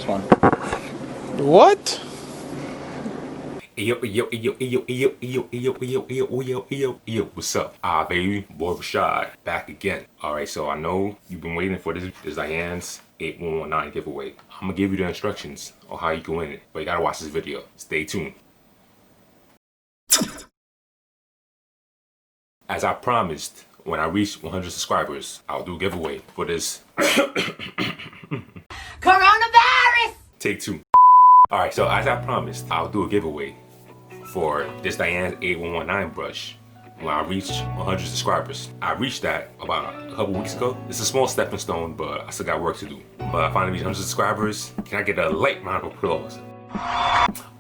one. What? Yo, what's up? Baby, boy Rashad, back again. Alright, so I know you've been waiting for this Diane's 8119 giveaway. I'm gonna give you the instructions on how you can win it, but you gotta watch this video. Stay tuned. As I promised, when I reach 100 subscribers, I'll do a giveaway for this coronavirus! Take two. Alright, so as I promised, I'll do a giveaway for this Diane's 8119 brush when I reach 100 subscribers. I reached that about a couple weeks ago. It's a small stepping stone, but I still got work to do. But I finally reached 100 subscribers. Can I get a light round of applause?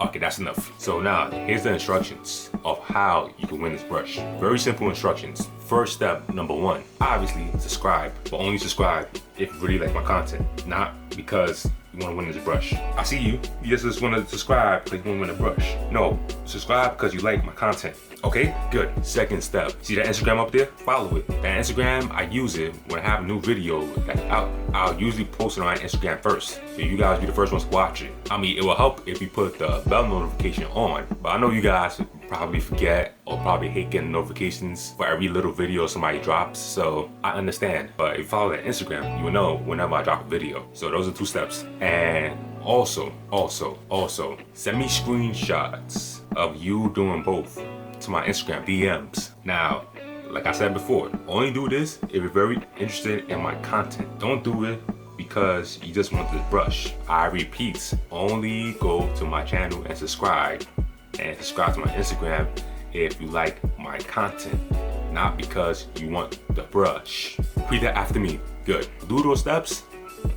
Okay, that's enough. So now, here's the instructions of how you can win this brush. Very simple instructions. First step, number one, obviously subscribe, but only subscribe if you really like my content, not because you want to win this brush. I see you just want to subscribe because you want to win a brush. No, subscribe because you like my content. Okay, good. Second step, see that Instagram up there? Follow it. That Instagram, I use it when I have a new video that's out. I'll usually post it on Instagram first, so you guys be the first ones to watch it. I mean, it will help if you put the bell notification on, but I know you guys probably forget or probably hate getting notifications for every little video somebody drops, so I understand. But if you follow that Instagram, you will know whenever I drop a video. So those are two steps. And also, send me screenshots of you doing both to my Instagram DMs. Now, like I said before, only do this if you're very interested in my content. Don't do it because you just want this brush. I repeat, only go to my channel and subscribe to my Instagram if you like my content, not because you want the brush. Repeat that after me. Good. Do those steps.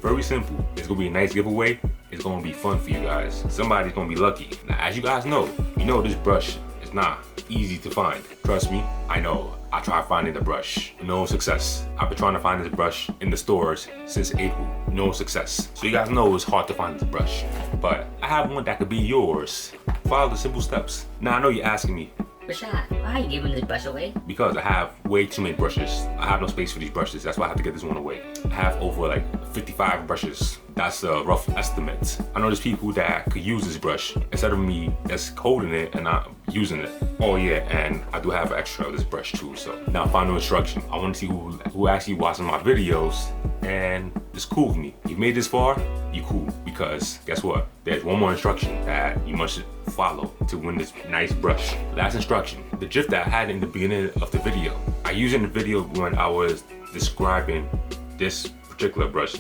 Very simple. It's gonna be a nice giveaway. It's gonna be fun for you guys. Somebody's gonna be lucky. Now, as you guys know, this brush is not easy to find. Trust me, I know. I tried finding the brush. No success. I've been trying to find this brush in the stores since April. No success. So you guys know it's hard to find this brush. But I have one that could be yours. Follow the simple steps. Now I know you're asking me, Rashad, why are you giving this brush away? because I have way too many brushes. I have no space for these brushes. That's why I have to get this one away. I have over like 55 brushes. That's a rough estimate. I know there's people that could use this brush instead of me just holding it and not using it. Oh yeah, and I do have extra of this brush too. So now final instruction. I want to see who actually watching my videos and it's cool with me. You made this far, you cool. Because guess what? There's one more instruction that you must follow to win this nice brush. Last instruction, the GIF that I had in the beginning of the video. I used in the video when I was describing this particular brush.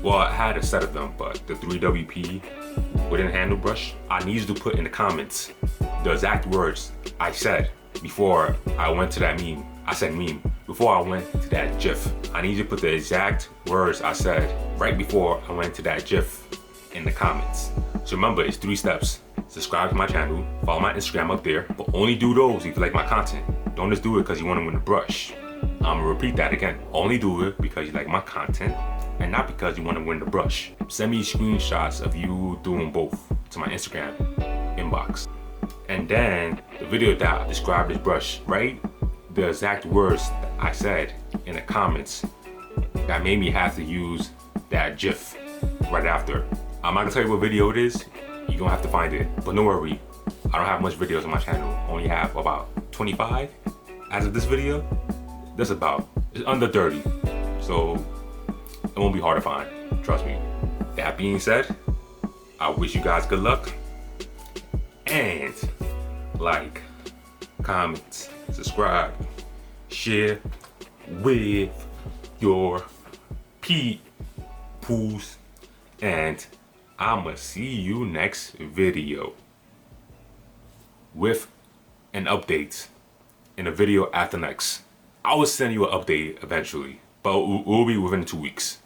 Well, I had a set of them, but the 3WP wooden handle brush, I need you to put in the comments the exact words I said before I went to that meme. I said meme. Before I went to that GIF, I need you to put the exact words I said right before I went to that GIF in the comments. So remember, it's 3 steps. Subscribe to my channel, follow my Instagram up there, but only do those if you like my content. Don't just do it because you want to win the brush. I'm gonna repeat that again. Only do it because you like my content and not because you want to win the brush. Send me screenshots of you doing both to my Instagram inbox. And then the video that I described this brush, right? The exact words that I said in the comments that made me have to use that GIF right after. I'm not gonna tell you what video it is. You're gonna have to find it. But don't worry, I don't have much videos on my channel. Only have about 25 as of this video. It's under 30. So it won't be hard to find, trust me. That being said, I wish you guys good luck. And like, comment, subscribe, share with your peoples, and I'ma see you next video with an update in a video after next. I will send you an update eventually, but it will be within 2 weeks.